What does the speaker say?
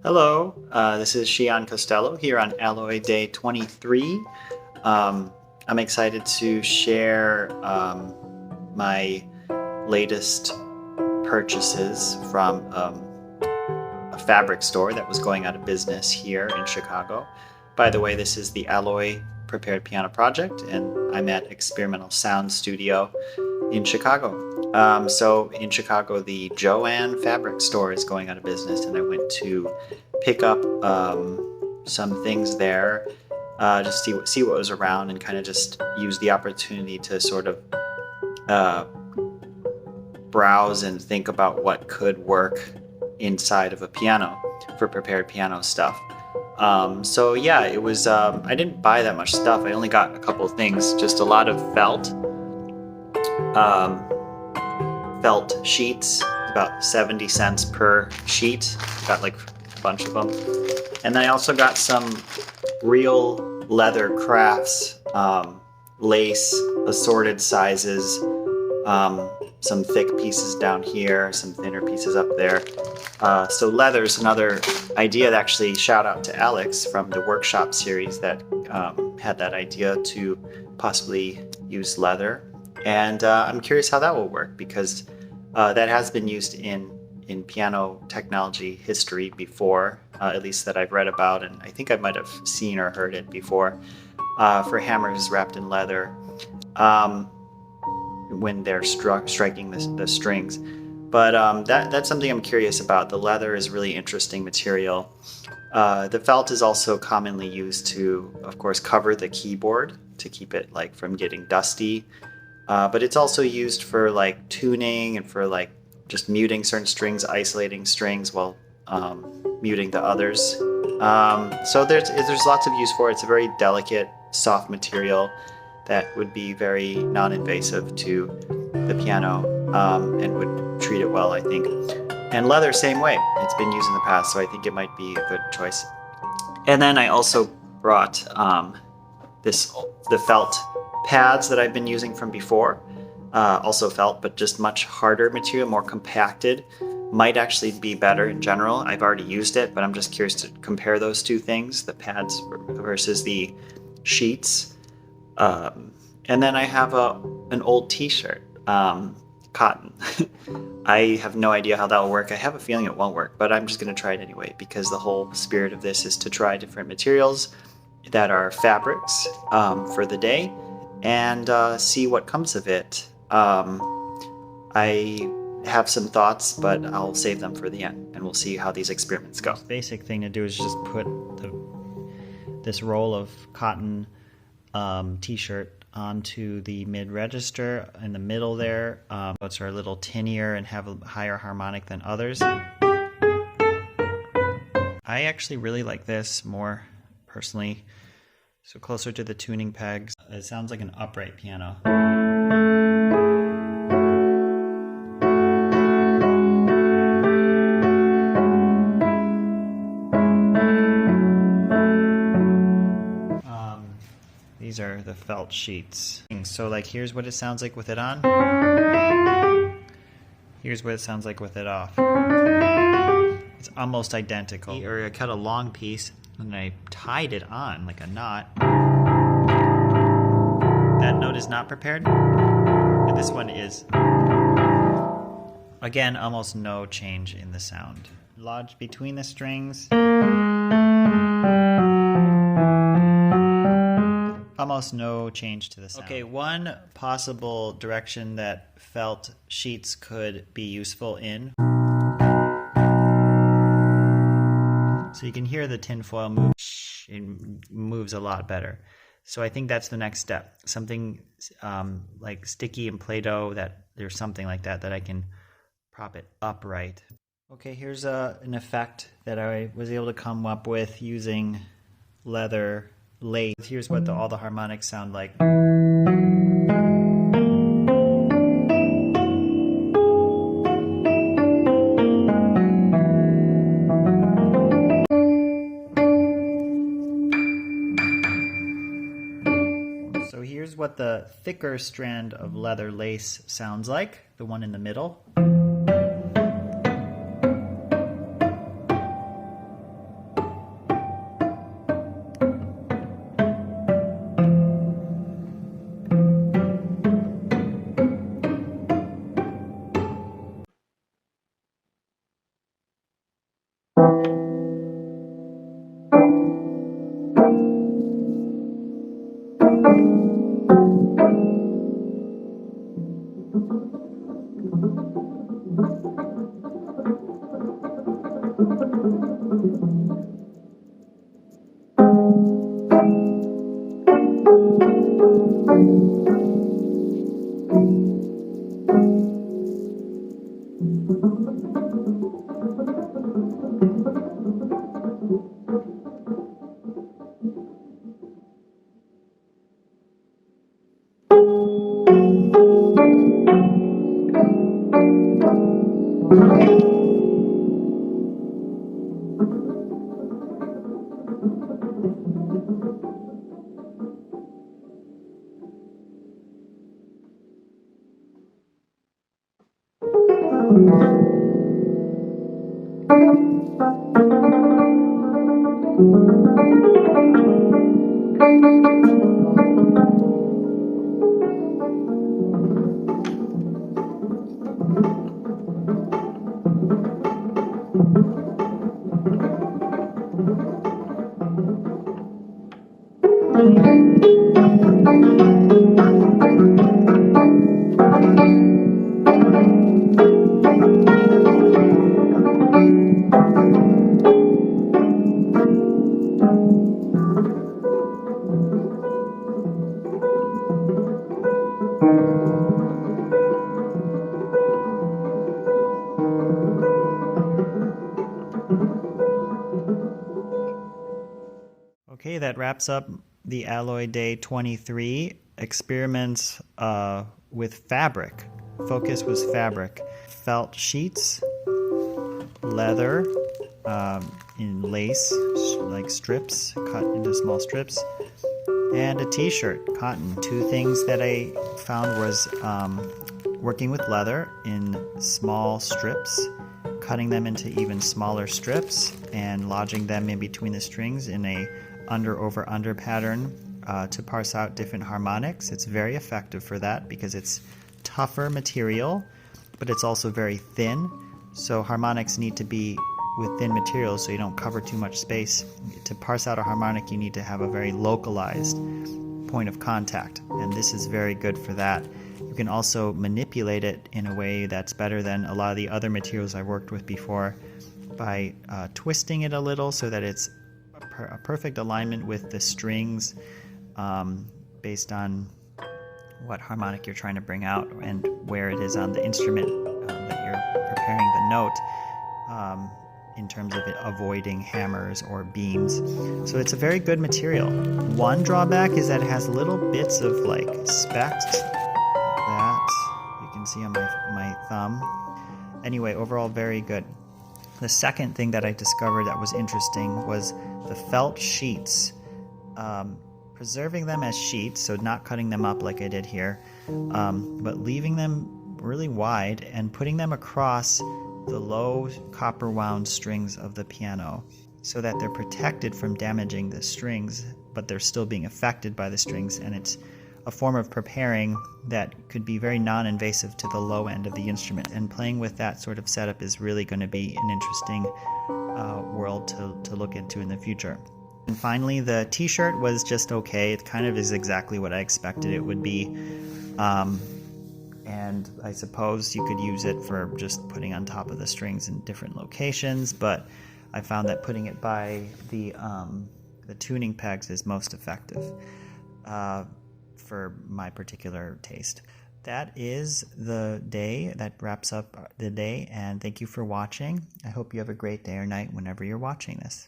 Hello, this is JoAnn Costello here on Alloy Day 23. I'm excited to share my latest purchases from a fabric store that was going out of business here in Chicago. By the way, this is the Alloy Prepared Piano Project, and I'm at Experimental Sound Studio in Chicago. So in Chicago, the JoAnn Fabric Store is going out of business, and I went to pick up some things there, just see what was around, and kind of just use the opportunity to sort of browse and think about what could work inside of a piano for prepared piano stuff. So yeah, it was. I didn't buy that much stuff. I only got a couple of things, just a lot of felt sheets, about 70 cents per sheet. Got like a bunch of them. And then I also got some real leather crafts, lace, assorted sizes, some thick pieces down here, some thinner pieces up there. So leather's another idea. That actually, shout out to Alex from the workshop series that had that idea to possibly use leather. And I'm curious how that will work, because that has been used in piano technology history before, at least that I've read about, and I think I might have seen or heard it before, for hammers wrapped in leather when they're striking the strings. But that's something I'm curious about. The leather is really interesting material. The felt is also commonly used to, of course, cover the keyboard to keep it like from getting dusty. But it's also used for like tuning and for like just muting certain strings, isolating strings while muting the others. So there's lots of use for it. It's a very delicate, soft material that would be very non-invasive to the piano and would treat it well, I think. And leather, same way. It's been used in the past, so I think it might be a good choice. And then I also brought the felt pads that I've been using from before, also felt, but just much harder material, more compacted. Might actually be better in general. I've already used it, but I'm just curious to compare those two things, the pads versus the sheets. And then I have an old t-shirt, cotton. I have no idea how that will work. I have a feeling it won't work, but I'm just going to try it anyway, because the whole spirit of this is to try different materials that are fabrics for the day, and see what comes of it. I have some thoughts, but I'll save them for the end, and we'll see how these experiments go. The basic thing to do is just put this roll of cotton t-shirt onto the mid register in the middle there. Notes are a little tinnier and have a higher harmonic than others. I actually really like this more personally, so closer to the tuning pegs. It sounds like an upright piano. These are the felt sheets. So like, here's what it sounds like with it on. Here's what it sounds like with it off. It's almost identical. Or I cut a long piece and I tied it on like a knot. That note is not prepared, and this one is. Again, almost no change in the sound. Lodged between the strings. Almost no change to the sound. Okay, one possible direction that felt sheets could be useful in. So you can hear the tinfoil move. It moves a lot better. So I think that's the next step. Something like sticky and Play-Doh, that there's something like that I can prop it upright. Okay, here's an effect that I was able to come up with using leather lace. Here's what all the harmonics sound like. So here's what the thicker strand of leather lace sounds like, the one in the middle. Okay, that wraps up the Alloy Day 23 experiments with fabric. Focus was fabric. Felt sheets, leather in lace, like strips, cut into small strips, and a t-shirt, cotton. Two things that I found was working with leather in small strips, cutting them into even smaller strips, and lodging them in between the strings in a under-over-under pattern to parse out different harmonics. It's very effective for that because it's tougher material, but it's also very thin. So harmonics need to be with thin materials so you don't cover too much space. To parse out a harmonic, you need to have a very localized point of contact, and this is very good for that. You can also manipulate it in a way that's better than a lot of the other materials I worked with before by twisting it a little so that it's a perfect alignment with the strings based on what harmonic you're trying to bring out and where it is on the instrument that you're preparing the note in terms of avoiding hammers or beams. So it's a very good material. One drawback is that it has little bits of like specks that you can see on my thumb. Anyway, overall very good. The second thing that I discovered that was interesting was the felt sheets. Preserving them as sheets, so not cutting them up like I did here, but leaving them really wide and putting them across the low copper wound strings of the piano so that they're protected from damaging the strings, but they're still being affected by the strings, and it's a form of preparing that could be very non-invasive to the low end of the instrument. And playing with that sort of setup is really going to be an interesting world to look into in the future. And finally, the t-shirt was just okay. It kind of is exactly what I expected it would be. And I suppose you could use it for just putting on top of the strings in different locations, but I found that putting it by the tuning pegs is most effective for my particular taste. That is the day. That wraps up the day, and thank you for watching. I hope you have a great day or night whenever you're watching this.